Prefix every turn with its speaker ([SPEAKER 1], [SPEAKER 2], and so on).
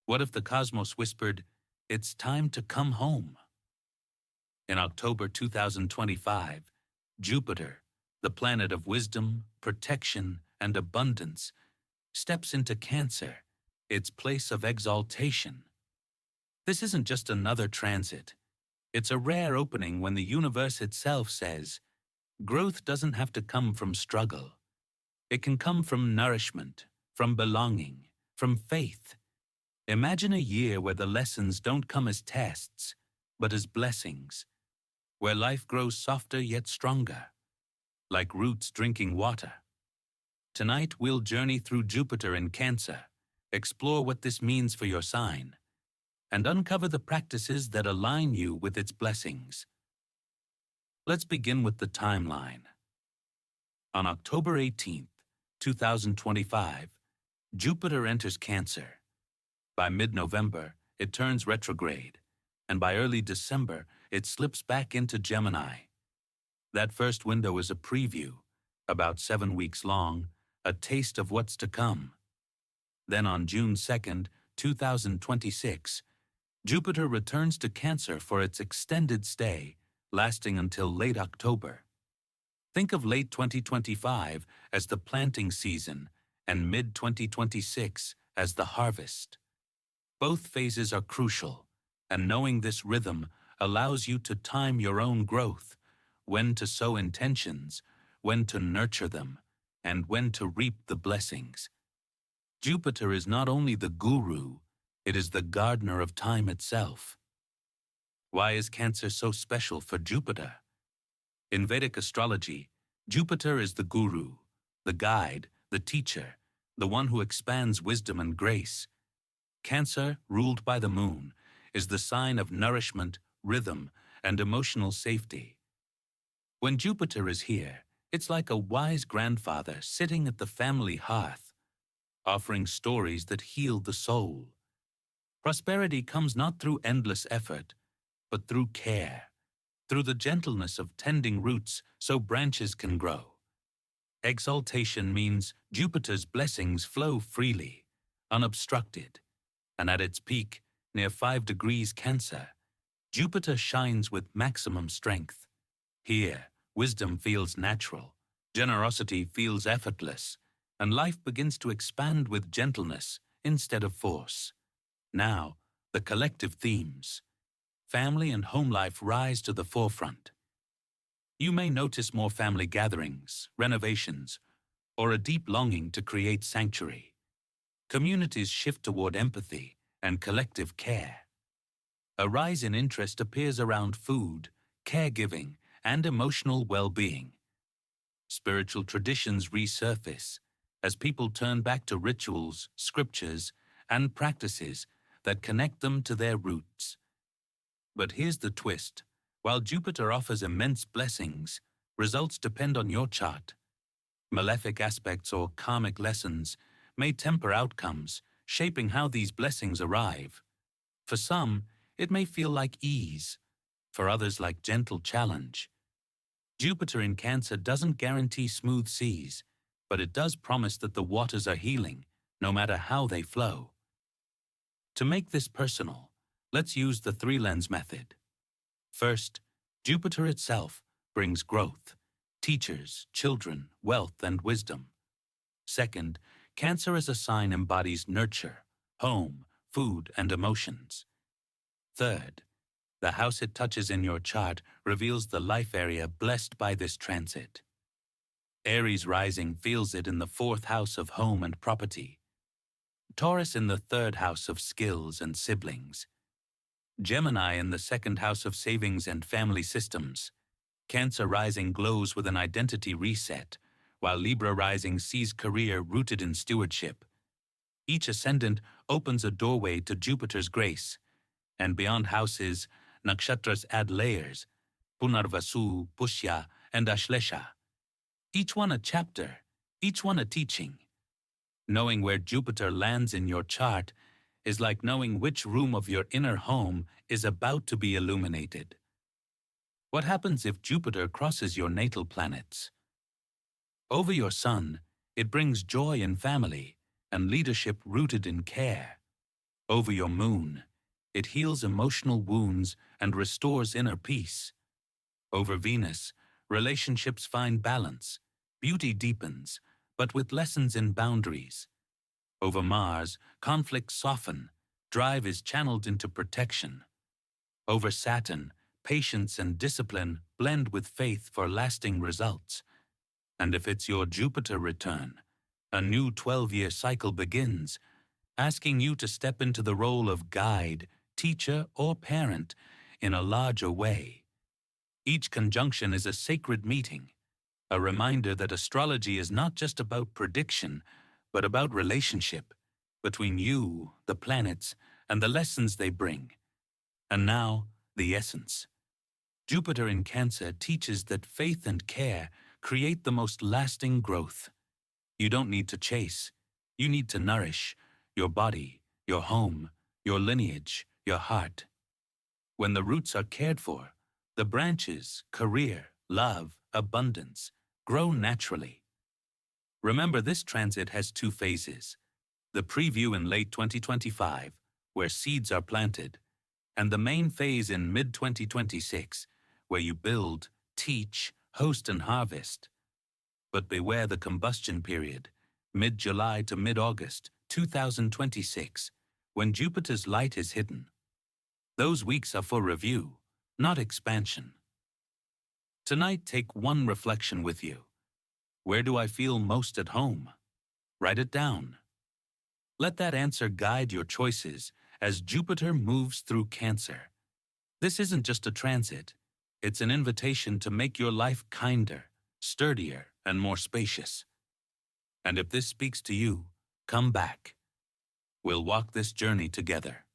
[SPEAKER 1] What if the cosmos whispered, "It's time to come home"? In October 2025, Jupiter, the planet of wisdom, protection, and abundance, steps into Cancer, its place of exaltation. This isn't just another transit. It's a rare opening when the universe itself says, growth doesn't have to come from struggle. It can come from nourishment, from belonging, from faith. Imagine a year where the lessons don't come as tests, but as blessings, where life grows softer yet stronger, like roots drinking water. Tonight we'll journey through Jupiter in Cancer, explore what this means for your sign, and uncover the practices that align you with its blessings. Let's begin with the timeline. On October 18th, 2025, Jupiter enters Cancer. By mid-November, it turns retrograde, and by early December, it slips back into Gemini. That first window is a preview, about 7 weeks long, a taste of what's to come. Then on June 2nd, 2026, Jupiter returns to Cancer for its extended stay, lasting until late October. Think of late 2025 as the planting season and mid-2026 as the harvest. Both phases are crucial, and knowing this rhythm allows you to time your own growth, when to sow intentions, when to nurture them, and when to reap the blessings. Jupiter is not only the guru, it is the gardener of time itself. Why is Cancer so special for Jupiter? In Vedic astrology, Jupiter is the guru, the guide, the teacher, the one who expands wisdom and grace. Cancer, ruled by the moon, is the sign of nourishment, rhythm, and emotional safety. When Jupiter is here, it's like a wise grandfather sitting at the family hearth, offering stories that heal the soul. Prosperity comes not through endless effort, but through care, through the gentleness of tending roots so branches can grow. Exaltation means Jupiter's blessings flow freely, unobstructed, and at its peak, near 5 degrees Cancer, Jupiter shines with maximum strength. Here, wisdom feels natural, generosity feels effortless, and life begins to expand with gentleness instead of force. Now, the collective themes. Family and home life rise to the forefront. You may notice more family gatherings, renovations, or a deep longing to create sanctuary. Communities shift toward empathy and collective care. A rise in interest appears around food, caregiving, and emotional well-being. Spiritual traditions resurface as people turn back to rituals, scriptures, and practices that connect them to their roots. But here's the twist. While Jupiter offers immense blessings, results depend on your chart. Malefic aspects or karmic lessons may temper outcomes, shaping how these blessings arrive. For some, it may feel like ease. For others, like gentle challenge. Jupiter in Cancer doesn't guarantee smooth seas, but it does promise that the waters are healing, no matter how they flow. To make this personal, let's use the 3-lens method. First, Jupiter itself brings growth, teachers, children, wealth, and wisdom. Second, Cancer as a sign embodies nurture, home, food, and emotions. Third, the house it touches in your chart reveals the life area blessed by this transit. Aries rising feels it in the 4th house of home and property. Taurus in the 3rd house of skills and siblings. Gemini in the 2nd house of savings and family systems. Cancer rising glows with an identity reset, while Libra rising sees career rooted in stewardship. Each ascendant opens a doorway to Jupiter's grace, and beyond houses, nakshatras add layers, Punarvasu, Pushya, and Ashlesha. Each one a chapter, each one a teaching. Knowing where Jupiter lands in your chart is like knowing which room of your inner home is about to be illuminated. What happens if Jupiter crosses your natal planets? Over your Sun, it brings joy in family and leadership rooted in care. Over your moon, it heals emotional wounds and restores inner peace. Over Venus, relationships find balance, beauty deepens, but with lessons in boundaries. Over Mars, conflicts soften, drive is channeled into protection. Over Saturn, patience and discipline blend with faith for lasting results. And if it's your Jupiter return, a new 12-year cycle begins, asking you to step into the role of guide, teacher, or parent in a larger way. Each conjunction is a sacred meeting, a reminder that astrology is not just about prediction, but about relationship between you, the planets, and the lessons they bring. And now, the essence. Jupiter in Cancer teaches that faith and care create the most lasting growth. You don't need to chase. You need to nourish your body, your home, your lineage, your heart. When the roots are cared for, the branches, career, love, abundance, grow naturally. Remember, this transit has two phases: the preview in late 2025, where seeds are planted, and the main phase in mid-2026, where you build, teach, host, and harvest. But beware the combustion period, mid-July to mid-August 2026, when Jupiter's light is hidden. Those weeks are for review, not expansion. Tonight, take one reflection with you. Where do I feel most at home? Write it down. Let that answer guide your choices as Jupiter moves through Cancer. This isn't just a transit. It's an invitation to make your life kinder, sturdier, and more spacious. And if this speaks to you, come back. We'll walk this journey together.